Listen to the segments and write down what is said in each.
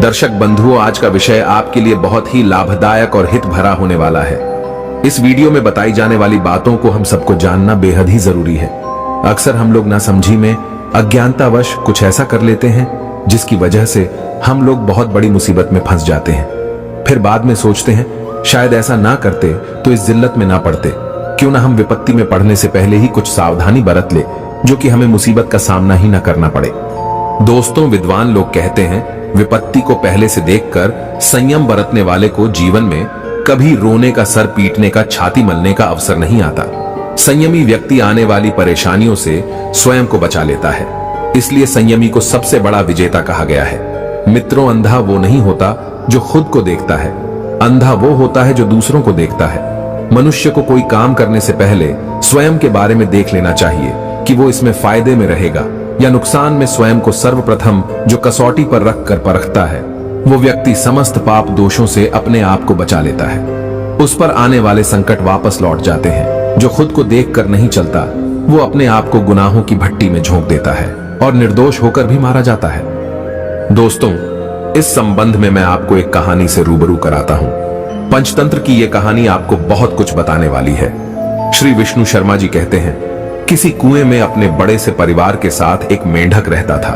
दर्शक बंधुओं, आज का विषय आपके लिए बहुत ही लाभदायक और हित भरा होने वाला है। इस वीडियो में बताई जाने वाली बातों को हम सबको जानना बेहद ही जरूरी है। अक्सर हम लोग नासमझी में अज्ञानतावश कुछ ऐसा कर लेते हैं जिसकी वजह से हम लोग बहुत बड़ी मुसीबत में फंस जाते हैं। फिर बाद में सोचते हैं शायद ऐसा ना करते तो इस जिल्लत में ना पड़ते। क्यों ना हम विपत्ति में पड़ने से पहले ही कुछ सावधानी बरत ले जो कि हमें मुसीबत का सामना ही ना करना पड़े। दोस्तों, विद्वान लोग कहते हैं विपत्ति को पहले से देखकर संयम बरतने वाले को जीवन में कभी रोने का सर पीटने का छाती मलने का अवसर नहीं आता। संयमी व्यक्ति आने वाली परेशानियों से स्वयं को बचा लेता है, इसलिए संयमी को सबसे बड़ा विजेता कहा गया है। मित्रों, अंधा वो नहीं होता जो खुद को देखता है, अंधा वो होता है जो दूसरों को देखता है। मनुष्य को कोई काम करने से पहले स्वयं के बारे में देख लेना चाहिए कि वो इसमें फायदे में रहेगा या नुकसान में। स्वयं को सर्वप्रथम जो कसौटी पर रखकर परखता है वो व्यक्ति समस्त पाप दोषों से अपने आप को बचा लेता है। उस पर आने वाले संकट वापस लौट जाते हैं। जो खुद को देखकर नहीं चलता वो अपने आप को गुनाहों की भट्टी में झोंक देता है और निर्दोष होकर भी मारा जाता है। दोस्तों, इस संबंध में मैं आपको एक कहानी से रूबरू कराता हूं। पंचतंत्र की यह कहानी आपको बहुत कुछ बताने वाली है। श्री विष्णु शर्मा जी कहते हैं, किसी कुएं में अपने बड़े से परिवार के साथ एक मेंढक रहता था।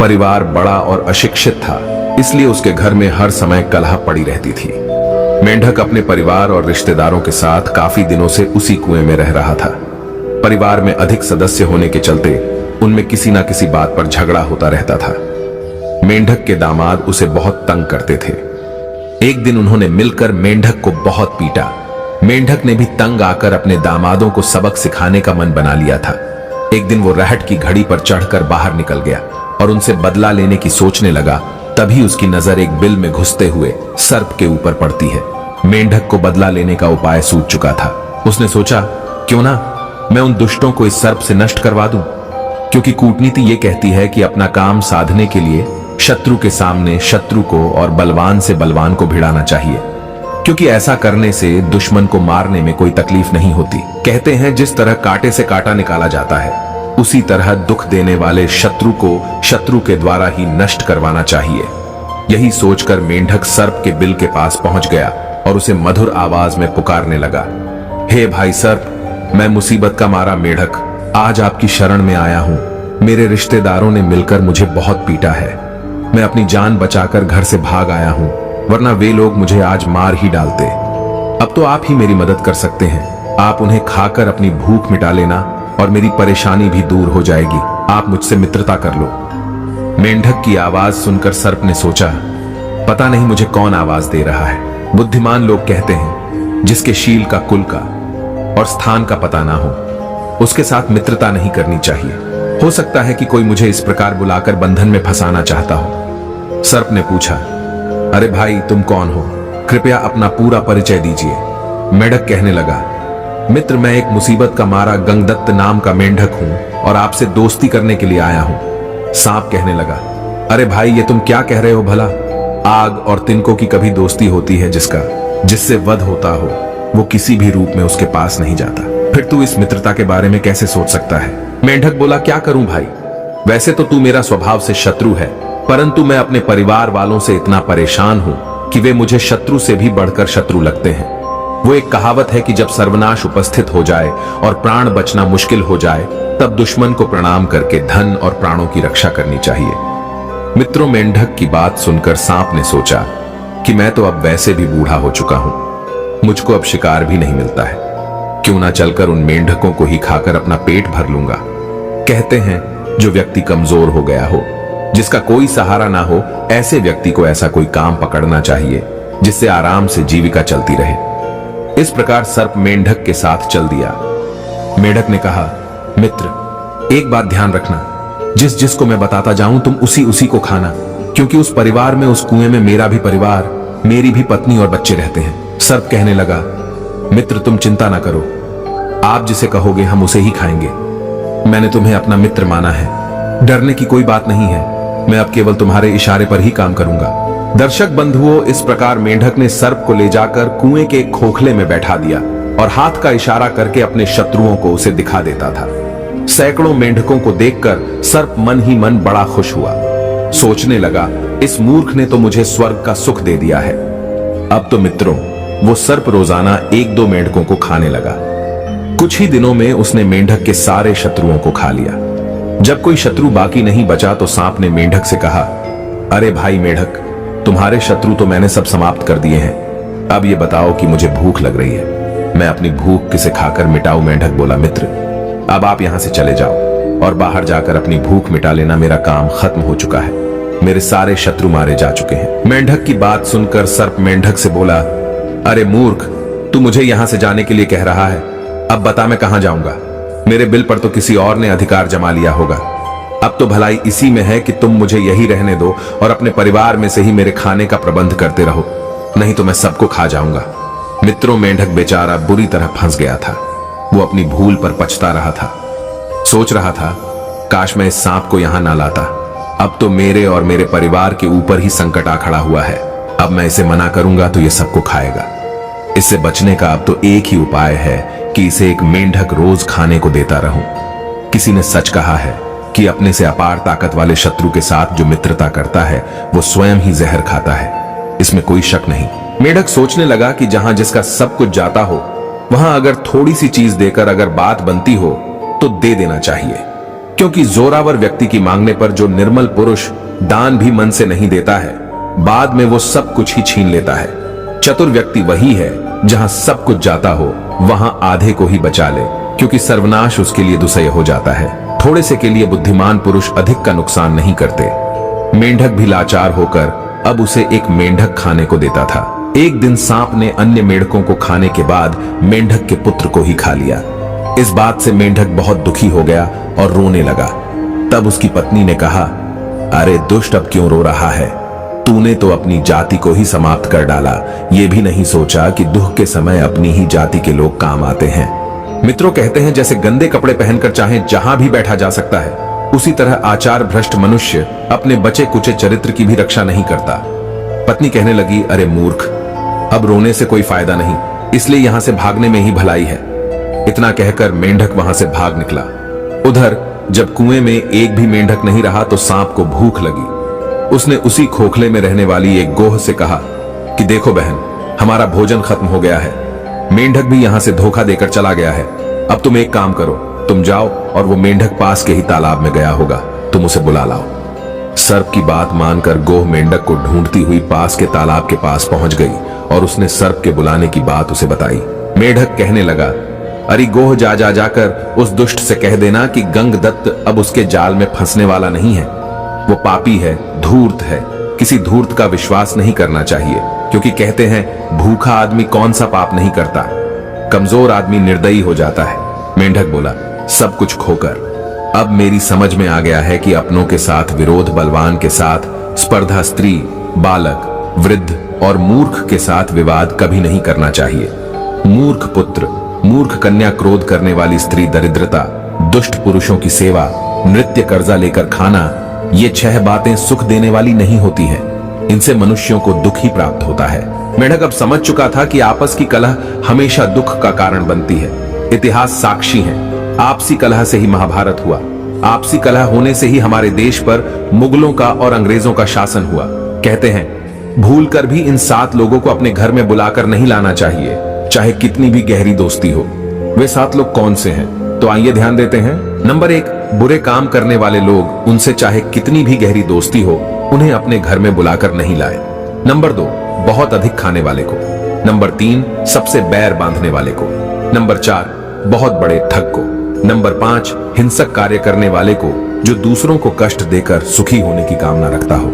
परिवार बड़ा और अशिक्षित था, इसलिए उसके घर में हर समय कलह पड़ी रहती थी। मेंढक अपने परिवार और रिश्तेदारों के साथ काफी दिनों से उसी कुएं में रह रहा था। परिवार में अधिक सदस्य होने के चलते उनमें किसी ना किसी बात पर झगड़ा होता रहता था। मेंढक के दामाद उसे बहुत तंग करते थे। एक दिन उन्होंने मिलकर मेंढक को बहुत पीटा। मेंढक ने भी तंग आकर अपने दामादों को सबक सिखाने का मन बना लिया था। एक दिन वो रहट की घड़ी पर चढ़कर बाहर निकल गया और उनसे बदला लेने की सोचने लगा। तभी उसकी नजर एक बिल में घुसते हुए सर्प के ऊपर पड़ती है। मेंढक को बदला लेने का उपाय सूझ चुका था। उसने सोचा, क्यों ना मैं उन दुष्टों को इस सर्प से नष्ट करवा दूं, क्योंकि कूटनीति ये कहती है कि अपना काम साधने के लिए शत्रु के सामने शत्रु को और बलवान से बलवान को भिड़ाना चाहिए, क्योंकि ऐसा करने से दुश्मन को मारने में कोई तकलीफ नहीं होती। कहते हैं जिस तरह कांटे से कांटा निकाला जाता है उसी तरह दुख देने वाले शत्रु को शत्रु के द्वारा ही नष्ट करवाना चाहिए। यही सोचकर मेंढक सर्प के बिल के पास पहुंच गया और उसे मधुर आवाज में पुकारने लगा, हे भाई सर्प, मैं मुसीबत का मारा मेंढक आज आपकी शरण में आया हूं। मेरे रिश्तेदारों ने मिलकर मुझे बहुत पीटा है। मैं अपनी जान बचाकर घर से भाग आया हूं, वरना वे लोग मुझे आज मार ही डालते। अब तो आप ही मेरी मदद कर सकते हैं। आप उन्हें खाकर अपनी भूख मिटा लेना और मेरी परेशानी भी दूर हो जाएगी। आप मुझसे मित्रता कर लो। मेंढक की आवाज सुनकर सर्प ने सोचा, पता नहीं मुझे कौन आवाज दे रहा है। बुद्धिमान लोग कहते हैं जिसके शील का, कुल का और स्थान का पता ना हो उसके साथ मित्रता नहीं करनी चाहिए। हो सकता है कि कोई मुझे इस प्रकार बुलाकर बंधन में फंसाना चाहता हो। सर्प ने पूछा, अरे भाई, तुम कौन हो? कृपया अपना पूरा परिचय दीजिए। मेंढक कहने लगा, मित्र, मैं एक मुसीबत का मारा गंगदत्त नाम का मेंढक हूं और आपसे दोस्ती करने के लिए आया हूं। सांप कहने लगा, अरे भाई, ये तुम क्या कह रहे हो भला? आग और तिनकों की कभी दोस्ती होती है जिससे वध होता हो वो किसी भी रूप में उसके पास नहीं जाता। फिर तू इस मित्रता के बारे में कैसे सोच सकता है? मेंढक बोला, क्या करूं भाई, वैसे तो तू मेरा स्वभाव से शत्रु है, परंतु मैं अपने परिवार वालों से इतना परेशान हूं कि वे मुझे शत्रु से भी बढ़कर शत्रु लगते हैं। वो एक कहावत है कि जब सर्वनाश उपस्थित हो जाए और प्राण बचना मुश्किल हो जाए तब दुश्मन को प्रणाम करके धन और प्राणों की रक्षा करनी चाहिए। मित्रों, मेंढक की बात सुनकर सांप ने सोचा कि मैं तो अब वैसे भी बूढ़ा हो चुका हूं, मुझको अब शिकार भी नहीं मिलता है। क्यों ना चलकर उन मेंढकों को ही खाकर अपना पेट भर लूंगा। कहते हैं जो व्यक्ति कमजोर हो गया हो, जिसका कोई सहारा ना हो, ऐसे व्यक्ति को ऐसा कोई काम पकड़ना चाहिए जिससे आराम से जीविका चलती रहे। इस प्रकार सर्प मेंढक के साथ चल दिया। मेंढक ने कहा, मित्र, एक बात ध्यान रखना, जिसको मैं बताता जाऊं तुम उसी को खाना, क्योंकि उस परिवार में, उस कुएं में मेरा भी परिवार, मेरी भी पत्नी और बच्चे रहते हैं। सर्प कहने लगा, मित्र, तुम चिंता ना करो, आप जिसे कहोगे हम उसे ही खाएंगे। मैंने तुम्हें अपना मित्र माना है, डरने की कोई बात नहीं है। मैं अब केवल तुम्हारे इशारे पर ही काम करूंगा। दर्शक बंधुओं, इस प्रकार मेंढक ने सर्प को ले जाकर कुएं के खोखले में बैठा दिया और हाथ का इशारा करके अपने शत्रुओं को उसे दिखा देता था। सैकड़ों मेंढकों को देखकर सर्प मन ही मन बड़ा खुश हुआ। सोचने लगा, इस मूर्ख ने तो मुझे स्वर्ग का सुख दे दिया है। अब तो मित्रों, वो सर्प रोजाना 1-2 मेंढकों को खाने लगा। कुछ ही दिनों में उसने मेंढक के सारे शत्रुओं को खा लिया। जब कोई शत्रु बाकी नहीं बचा तो सांप ने मेंढक से कहा, अरे भाई मेंढक, तुम्हारे शत्रु तो मैंने सब समाप्त कर दिए हैं। अब ये बताओ कि मुझे भूख लग रही है, मैं अपनी भूख किसे खाकर मिटाऊं? मेंढक बोला, मित्र, अब आप यहां से चले जाओ और बाहर जाकर अपनी भूख मिटा लेना। मेरा काम खत्म हो चुका है, मेरे सारे शत्रु मारे जा चुके हैं। मेंढक की बात सुनकर सर्प मेंढक से बोला, अरे मूर्ख, तू मुझे यहां से जाने के लिए कह रहा है? अब बता मैं कहां जाऊंगा? मेरे बिल पर तो किसी और ने अधिकार जमा लिया होगा। अब तो भलाई इसी में है कि तुम मुझे यही रहने दो और अपने परिवार में से ही मेरे खाने का प्रबंध करते रहो, नहीं तो मैं सबको खा जाऊंगा। मित्रों, मेंढक बेचारा बुरी तरह फंस गया था। वो अपनी भूल पर पछता रहा था। सोच रहा था, काश मैं इस सांप को यहां ना लाता। अब तो मेरे और मेरे परिवार के ऊपर ही संकट आ खड़ा हुआ है। अब मैं इसे मना करूंगा तो ये सबको खाएगा। इससे बचने का अब तो एक ही उपाय है कि इसे एक मेंढक रोज खाने को देता रहूं। किसी ने सच कहा है कि अपने से अपार ताकत वाले शत्रु के साथ जो मित्रता करता है वो स्वयं ही जहर खाता है। इसमें कोई शक नहीं। मेंढक सोचने लगा कि जहां जिसका सब कुछ जाता हो, वहां अगर थोड़ी सी चीज देकर अगर बात बनती हो तो दे देना चाहिए, क्योंकि जोरावर व्यक्ति की मांगने पर जो निर्मल पुरुष दान भी मन से नहीं देता है, बाद में वो सब कुछ ही छीन लेता है। चतुर व्यक्ति वही है जहां सब कुछ जाता हो वहां आधे को ही बचा ले, क्योंकि सर्वनाश उसके लिए दुसह हो जाता है। थोड़े से के लिए बुद्धिमान पुरुष अधिक का नुकसान नहीं करते। मेंढक भी लाचार होकर अब उसे एक मेंढक खाने को देता था। एक दिन सांप ने अन्य मेंढकों को खाने के बाद मेंढक के पुत्र को ही खा लिया। इस बात से मेंढक बहुत दुखी हो गया और रोने लगा। तब उसकी पत्नी ने कहा, अरे दुष्ट, अब क्यों रो रहा है? तूने तो अपनी जाति को ही समाप्त कर डाला, ये भी नहीं सोचा कि दुख के समय अपनी ही जाति के लोग काम आते हैं। मित्रों, कहते हैं जैसे गंदे कपड़े पहनकर चाहे जहां भी बैठा जा सकता है, उसी तरह आचार भ्रष्ट मनुष्य अपने बचे कुचे चरित्र की भी रक्षा नहीं करता। पत्नी कहने लगी, अरे मूर्ख, अब रोने से कोई फायदा नहीं, इसलिए यहां से भागने में ही भलाई है। इतना कहकर मेंढक वहां से भाग निकला। उधर जब कुएं में एक भी मेंढक नहीं रहा तो सांप को भूख लगी। उसने उसी खोखले में रहने वाली एक गोह से कहा कि देखो बहन, हमारा भोजन खत्म हो गया है। मेंढक भी यहां से धोखा देकर चला गया है। अब तुम एक काम करो, तुम जाओ और वो मेंढक पास के ही तालाब में गया होगा, तुम उसे बुला लाओ। सर्प की बात मानकर गोह मेंढक को ढूंढती हुई पास के तालाब के पास पहुंच गई और उसने सर्प के बुलाने की बात उसे बताई। मेंढक कहने लगा, अरे गोह, जा जाकर उस दुष्ट से कह देना कि गंगदत्त अब उसके जाल में फंसने वाला नहीं है। वो पापी है, धूर्त है। किसी धूर्त का विश्वास नहीं करना चाहिए, क्योंकि कहते हैं भूखा आदमी कौन सा पाप नहीं करता, कमजोर आदमी निर्दयी हो जाता है। मेंढक बोला, सब कुछ खोकर अब मेरी समझ में आ गया है कि अपनों के साथ विरोध बलवान के साथ स्पर्धा स्त्री, बालक, वृद्ध और मूर्ख के साथ विवाद कभी नहीं करना चाहिए। मूर्ख पुत्र, मूर्ख कन्या, क्रोध करने वाली स्त्री, दरिद्रता, दुष्ट पुरुषों की सेवा, नृत्य, कर्जा लेकर खाना, ये 6 बातें सुख देने वाली नहीं होती हैं। इनसे मनुष्यों को दुख ही प्राप्त होता है। मेंढक अब समझ चुका था कि आपस की कलह हमेशा दुख का कारण बनती है। इतिहास साक्षी है, आपसी कलह से ही महाभारत हुआ। आपसी कलह होने से ही हमारे देश पर मुगलों का और अंग्रेजों का शासन हुआ। कहते हैं भूलकर भी इन 7 लोगों को अपने घर में बुलाकर नहीं लाना चाहिए, चाहे कितनी भी गहरी दोस्ती हो। वे 7 लोग कौन से हैं? तो आइए ध्यान देते हैं। नंबर 1, बुरे काम करने वाले लोग, उनसे चाहे कितनी भी गहरी दोस्ती हो, उन्हें अपने घर में बुलाकर नहीं लाए। नंबर 2, बहुत अधिक खाने वाले को। नंबर 3, सबसे बैर बांधने वाले को। नंबर 4, बहुत बड़े ठग को। नंबर 5, हिंसक कार्य करने वाले को, जो दूसरों को कष्ट देकर सुखी होने की कामना रखता हो।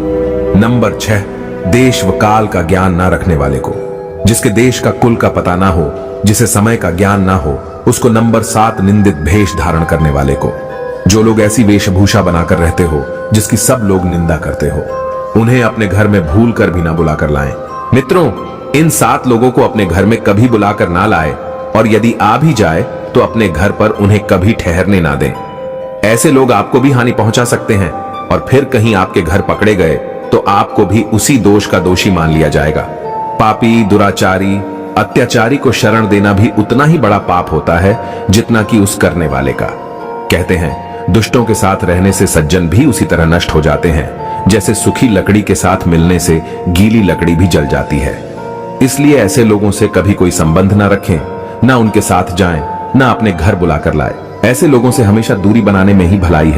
नंबर 6, देश व काल का ज्ञान ना रखने वाले को, जिसके देश का कुल का पता ना हो, जिसे समय का ज्ञान ना हो, उसको। नंबर 7, निंदित भेष धारण करने वाले को, जो लोग ऐसी वेशभूषा बनाकर रहते हो जिसकी सब लोग निंदा करते हो, उन्हें अपने घर में भूल कर भी ना बुलाकर लाएं। मित्रों, इन 7 लोगों को अपने घर में कभी बुलाकर ना लाए, और यदि आ भी जाए तो अपने घर पर उन्हें कभी ठहरने ना दें। ऐसे लोग आपको भी हानि पहुंचा सकते हैं, और फिर कहीं आपके घर पकड़े गए तो आपको भी उसी दोष का दोषी मान लिया जाएगा। पापी, दुराचारी, अत्याचारी को शरण देना भी उतना ही बड़ा पाप होता है जितना कि उस करने वाले का। कहते हैं दुष्टों के साथ रहने से सज्जन भी उसी तरह नष्ट हो जाते हैं जैसे सूखी लकड़ी के साथ मिलने से गीली लकड़ी भी जल जाती है। इसलिए ऐसे लोगों से कभी कोई संबंध ना रखें, ना उनके साथ जाएं, ना अपने घर बुलाकर लाएं। ऐसे लोगों से हमेशा दूरी बनाने में ही भलाई है।